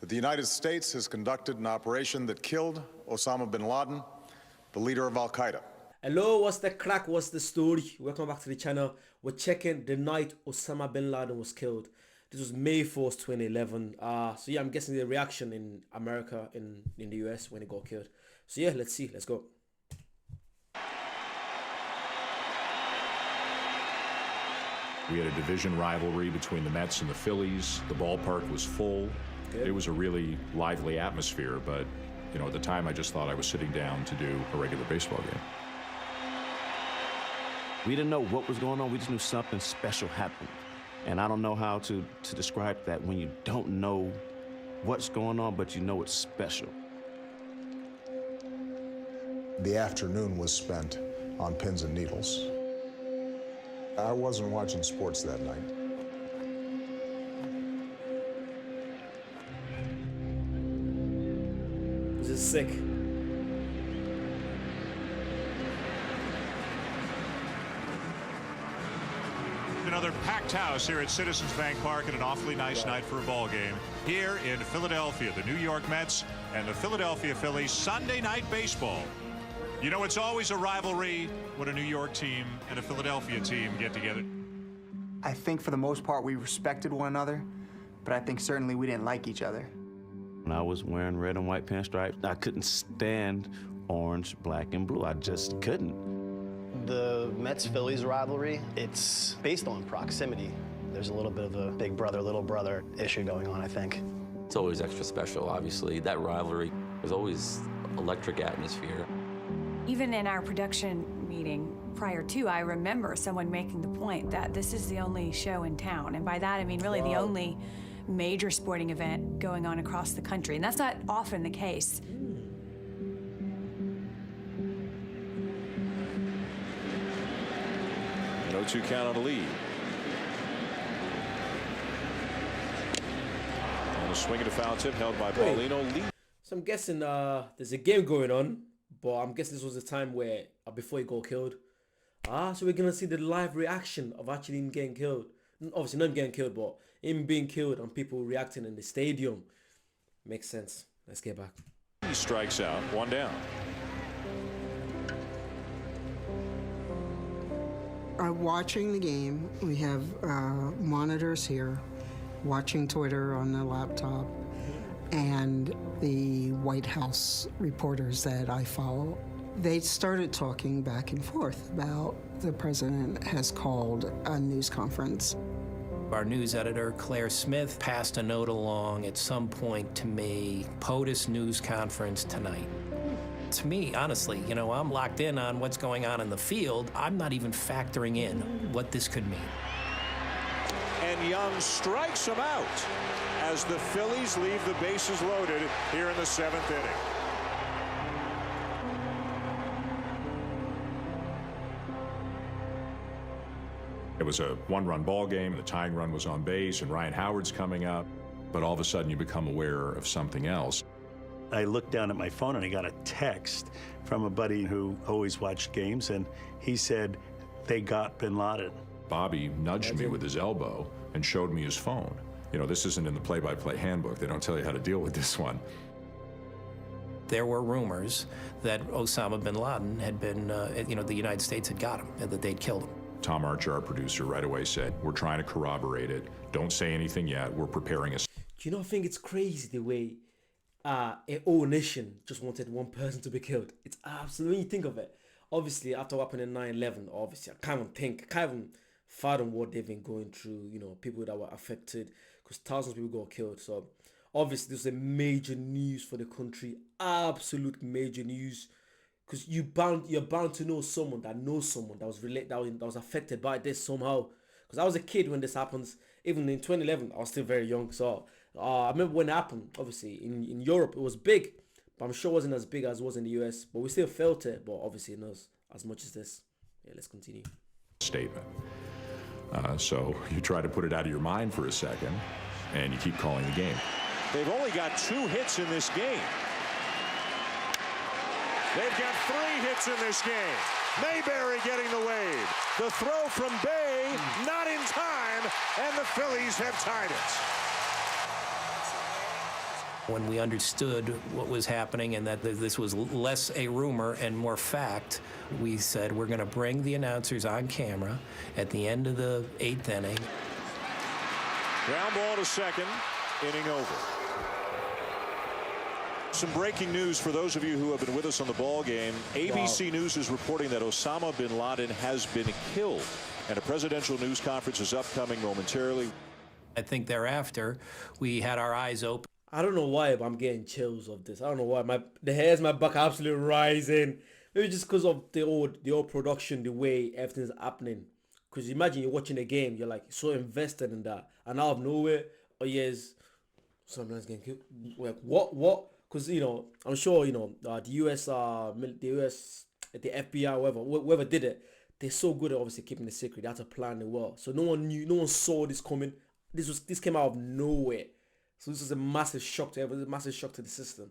that the United States has conducted an operation that killed Osama Bin Laden, the leader of Al-Qaeda. Hello, what's the crack? What's the story? Welcome back to the channel. We're checking the night Osama Bin Laden was killed. This was May 4th, 2011. So yeah, I'm guessing the reaction in America, in the US when he got killed. So yeah, let's see. Let's go. We had a division rivalry between the Mets and the Phillies. The ballpark was full. Good. It was a really lively atmosphere, but you know, at the time I just thought I was sitting down to do a regular baseball game. We didn't know what was going on. We just knew something special happened. And I don't know how to describe that when you don't know what's going on, but you know it's special. The afternoon was spent on pins and needles. I wasn't watching sports that night. This is sick. Another packed house here at Citizens Bank Park and an awfully nice night for a ball game. Here in Philadelphia, the New York Mets and the Philadelphia Phillies, Sunday night baseball. You know, it's always a rivalry when a New York team and a Philadelphia team get together. I think for the most part we respected one another, but I think certainly we didn't like each other. When I was wearing red and white pinstripes, I couldn't stand orange, black, and blue. I just couldn't. The Mets-Phillies rivalry, it's based on proximity. There's a little bit of a big brother, little brother issue going on, I think. It's always extra special, obviously. That rivalry, there's always electric atmosphere. Even in our production meeting prior to, I remember someone making the point that this is the only show in town. And by that, I mean really the only major sporting event going on across the country. And that's not often the case. No 2 count on the lead. And a swing and a foul tip held by Paulino. So I'm guessing there's a game going on, but I'm guessing this was the time where before he got killed. So we're gonna see the live reaction of actually him getting killed. Obviously not him getting killed, but him being killed and people reacting in the stadium. Makes sense. Let's get back. He strikes out, 1 down. Watching the game, we have monitors here, watching Twitter on the laptop, and the White House reporters that I follow. They started talking back and forth about the president has called a news conference. Our news editor, Claire Smith, passed a note along at some point to me, POTUS news conference tonight. To me, honestly, you know, I'm locked in on what's going on in the field. I'm not even factoring in what this could mean. And Young strikes him out as the Phillies leave the bases loaded here in the 7th inning. It was a 1-run ball game. The tying run was on base, and Ryan Howard's coming up. But all of a sudden, you become aware of something else. I looked down at my phone and I got a text from a buddy who always watched games, and he said, they got Bin Laden. Bobby nudged me with his elbow and showed me his phone. You know, this isn't in the play-by-play handbook. They don't tell you how to deal with this one. There were rumors that Osama Bin Laden had been, you know, the United States had got him and that they'd killed him. Tom Archer, our producer, right away said, we're trying to corroborate it. Don't say anything yet. We're preparing a... Do you not think it's crazy the way a whole nation just wanted one person to be killed? It's absolutely, when you think of it, obviously after what happened in 9/11, obviously I can't even fathom what they've been going through, you know, people that were affected, because thousands of people got killed. So obviously this is a major news for the country, absolute major news, because you're bound to know someone that knows someone that was affected by this somehow. Because I was a kid when this happens. Even in 2011, I was still very young. So I remember when it happened. Obviously, in Europe, it was big. But I'm sure it wasn't as big as it was in the US. But we still felt it. But obviously, not as much as this. Yeah, let's continue. Statement. So you try to put it out of your mind for a second, and you keep calling the game. They've only got 2 hits in this game. They've got 3 hits in this game. Mayberry getting the wave. The throw from Bay, not in time, and the Phillies have tied it. When we understood what was happening and that this was less a rumor and more fact, we said we're going to bring the announcers on camera at the end of the 8th inning. Ground ball to second, inning over. Some breaking news for those of you who have been with us on the ball game. ABC News is reporting that Osama Bin Laden has been killed, and a presidential news conference is upcoming momentarily. I think thereafter, we had our eyes open. I don't know why, but I'm getting chills of this. I don't know why. The hairs in my back are absolutely rising. Maybe just because of the old production, the way everything's happening. Because imagine you're watching a game, you're like so invested in that, and out of nowhere, oh yes, someone's getting killed. Like what? Because I'm sure the US, the FBI, whoever did it, they're so good at obviously keeping the secret. They had to plan it well, so no one saw this coming. This came out of nowhere. So this is a massive shock to everyone, a massive shock to the system.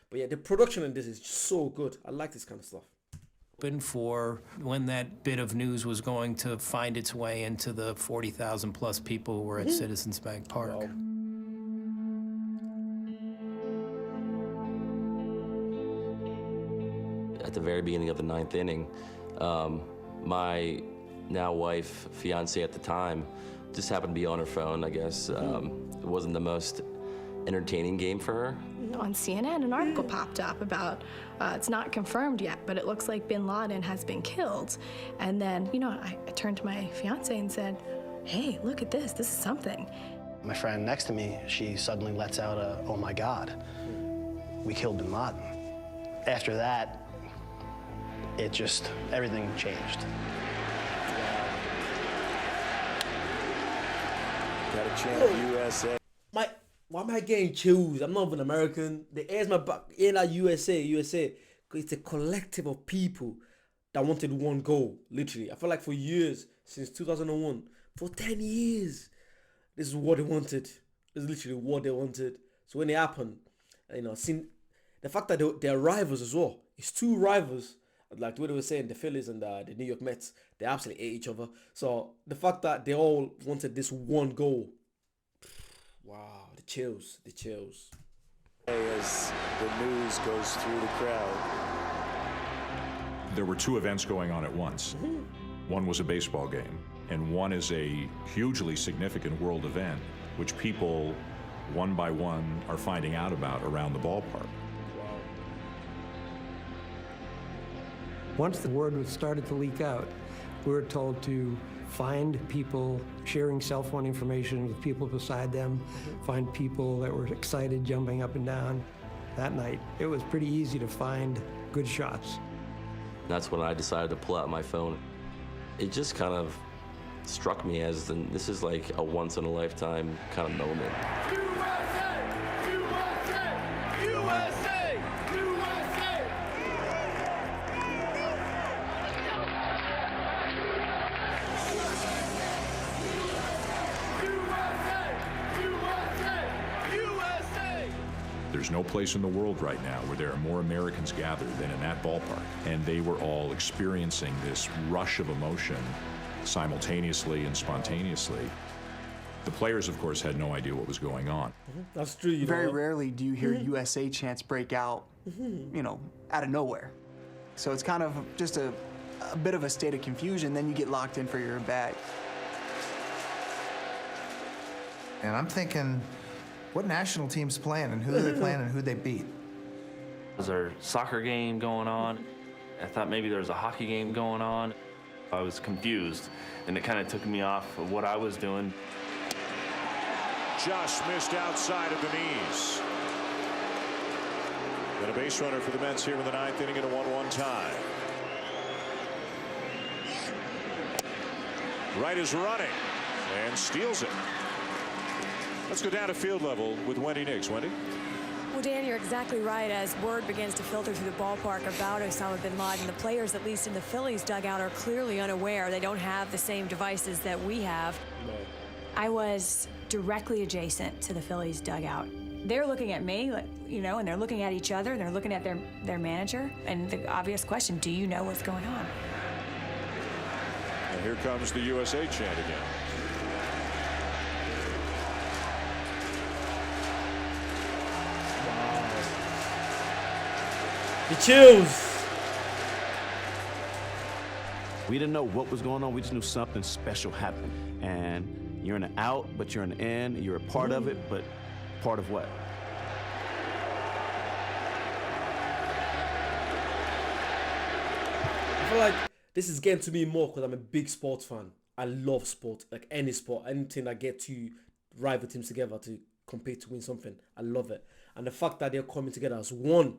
But yeah, the production in this is just so good. I like this kind of stuff. Open for when that bit of news was going to find its way into the 40,000 plus people who were at Citizens Bank Park. Wow. At the very beginning of the 9th inning, my now wife, fiance at the time, just happened to be on her phone, I guess. It wasn't the most entertaining game for her. On CNN, an article popped up about, it's not confirmed yet, but it looks like Bin Laden has been killed. And then, I turned to my fiance and said, hey, look at this is something. My friend next to me, she suddenly lets out a, oh my God, we killed Bin Laden. After that, everything changed. Got a chant USA. Why am I getting chills? I'm not even American. The air's my back. In like USA. It's a collective of people that wanted one goal. Literally, I feel like for years, since 2001, for 10 years, this is what they wanted. This is literally what they wanted. So when it happened, seeing the fact that they're rivals as well. It's two rivals. Like what they were saying, the Phillies and the New York Mets, they absolutely hate each other. So the fact that they all wanted this one goal, wow, the chills. As the news goes through the crowd. There were two events going on at once. One was a baseball game, and one is a hugely significant world event, which people, one by one, are finding out about around the ballpark. Once the word was started to leak out, we were told to find people sharing cell phone information with people beside them, find people that were excited, jumping up and down. That night, it was pretty easy to find good shots. That's when I decided to pull out my phone. It just kind of struck me as this is like a once-in-a-lifetime kind of moment. There's no place in the world right now where there are more Americans gathered than in that ballpark. And they were all experiencing this rush of emotion simultaneously and spontaneously. The players, of course, had no idea what was going on. That's true. Very rarely do you hear USA chants break out, out of nowhere. So it's kind of just a bit of a state of confusion. Then you get locked in for your bat. And I'm thinking, what national team's playing and who are they playing and who they beat? Was there a soccer game going on? I thought maybe there was a hockey game going on. I was confused, and it kind of took me off of what I was doing. Just missed outside of the knees. And a base runner for the Mets here in the 9th inning at a 1-1 tie. Wright is running and steals it. Let's go down to field level with Wendy Nix. Wendy? Well, Dan, you're exactly right. As word begins to filter through the ballpark about Osama Bin Laden, the players, at least in the Phillies dugout, are clearly unaware. They don't have the same devices that we have. I was directly adjacent to the Phillies dugout. They're looking at me, and they're looking at each other, and they're looking at their manager. And the obvious question, do you know what's going on? And here comes the USA chant again. The chills. We didn't know what was going on. We just knew something special happened. And you're in an out, but you're in the in. You're a part of it, but part of what? I feel like this is getting to me more because I'm a big sports fan. I love sport, like any sport, anything that get two rival teams together to compete to win something. I love it. And the fact that they're coming together as one,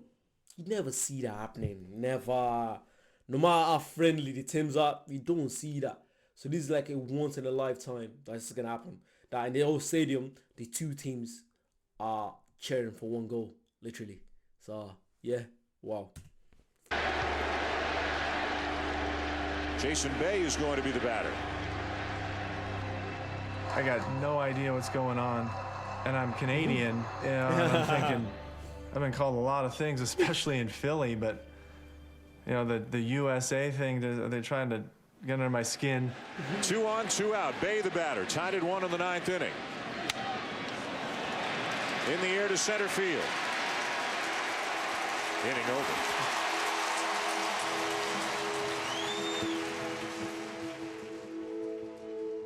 you never see that happening. Never. No matter how friendly the teams are, you don't see that. So this is like a once in a lifetime that's gonna happen. That in the old stadium, the two teams are cheering for one goal, literally. So yeah, wow. Jason Bay is going to be the batter. I got no idea what's going on, and I'm Canadian. You know, and I'm thinking, I've been called a lot of things, especially in Philly, but you know, the USA thing, they're trying to get under my skin. 2 on, 2 out. Bay the batter, tied at 1 in the 9th inning. In the air to center field. Inning over.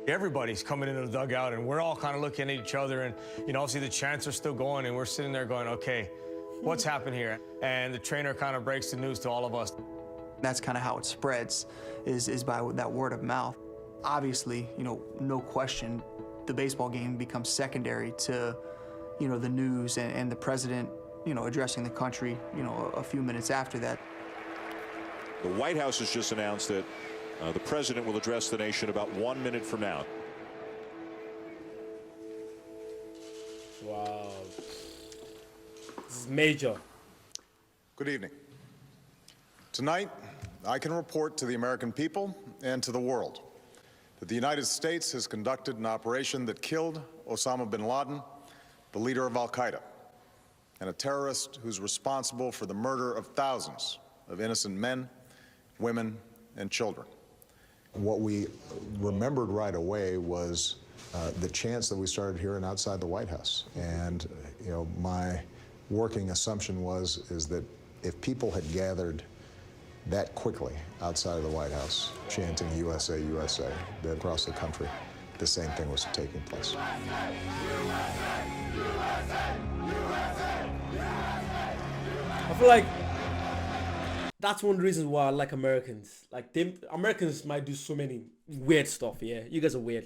Everybody's coming into the dugout, and we're all kind of looking at each other, and you know, obviously the chants are still going, and we're sitting there going, okay, what's happened here? And the trainer kind of breaks the news to all of us. That's kind of how it spreads, is by that word of mouth. Obviously, you know, no question, the baseball game becomes secondary to, you know, the news and the president, you know, addressing the country, you know, a few minutes after that. The White House has just announced that the president will address the nation about 1 minute from now. Wow. This is major. Good evening. Tonight, I can report to the American people and to the world that the United States has conducted an operation that killed Osama Bin Laden, the leader of Al-Qaeda, and a terrorist who's responsible for the murder of thousands of innocent men, women, and children. What we remembered right away was the chants that we started hearing outside the White House. And, you know, my working assumption is that if people had gathered that quickly outside of the White House, chanting USA, USA, that across the country, the same thing was taking place. I feel like that's one of the reasons why I like Americans. Like, Americans might do so many weird stuff, yeah. You guys are weird,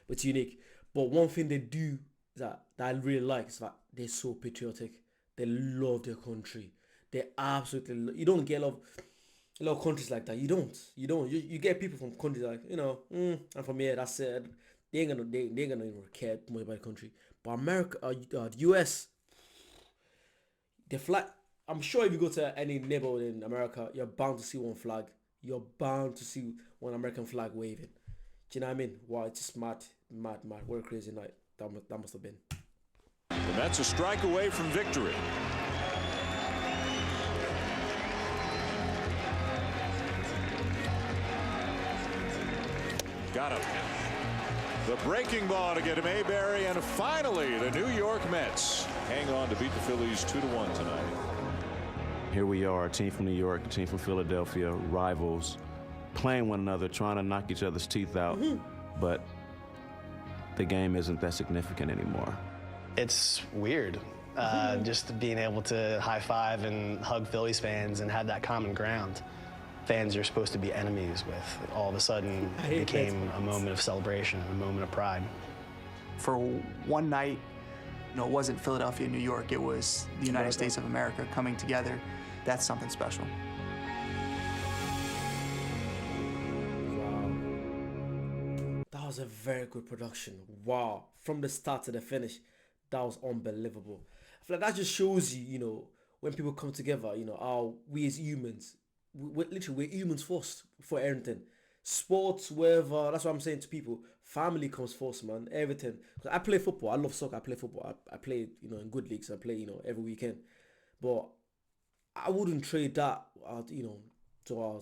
but it's unique. But one thing they do that I really like is that they're so patriotic. They love their country. They absolutely, you don't get a lot of countries like that. You don't. You get people from countries like, you know, I'm from here, that's it. They ain't gonna even care much about the country. But America, the US, the flag, I'm sure if you go to any neighborhood in America, you're bound to see one flag. You're bound to see one American flag waving. Do you know what I mean? Wow, it's just mad. What a crazy night that must have been. And that's a strike away from victory. Got him. The breaking ball to get him Mayberry, and finally the New York Mets hang on to beat the Phillies 2-1 tonight. Here we are, a team from New York, a team from Philadelphia, rivals, playing one another, trying to knock each other's teeth out, but the game isn't that significant anymore. It's weird, just being able to high five and hug Phillies fans and have that common ground. Fans you're supposed to be enemies with, all of a sudden became a moment of celebration, a moment of pride. For one night, you know, it wasn't Philadelphia, New York, it was the United States of America coming together. That's something special. Wow. That was a very good production. Wow. From the start to the finish, that was unbelievable. I feel like that just shows you, you know, when people come together, you know, how we as humans, we're humans first for everything. Sports, wherever, that's what I'm saying to people. Family comes first, man. Everything. Cause I play football. I love soccer. I play football. I play, you know, in good leagues. I play, you know, every weekend. But I wouldn't trade that, you know,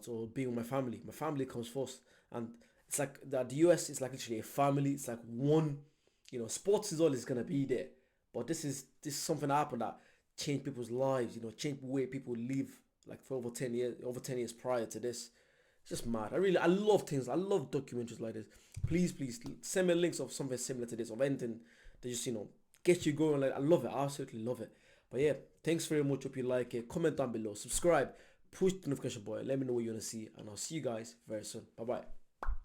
to being with my family. My family comes first. And it's like the US is like literally a family. It's like one, you know, sports is always going to be there. But this is something that happened that changed people's lives, you know, changed the way people live like for over 10 years prior to this. It's just mad. I love things. I love documentaries like this. Please send me links of something similar to this, of anything that just, get you going. Like, I love it. I absolutely love it. But yeah, thanks very much. Hope you like it. Comment down below. Subscribe. Push the notification button. Let me know what you want to see. And I'll see you guys very soon. Bye-bye.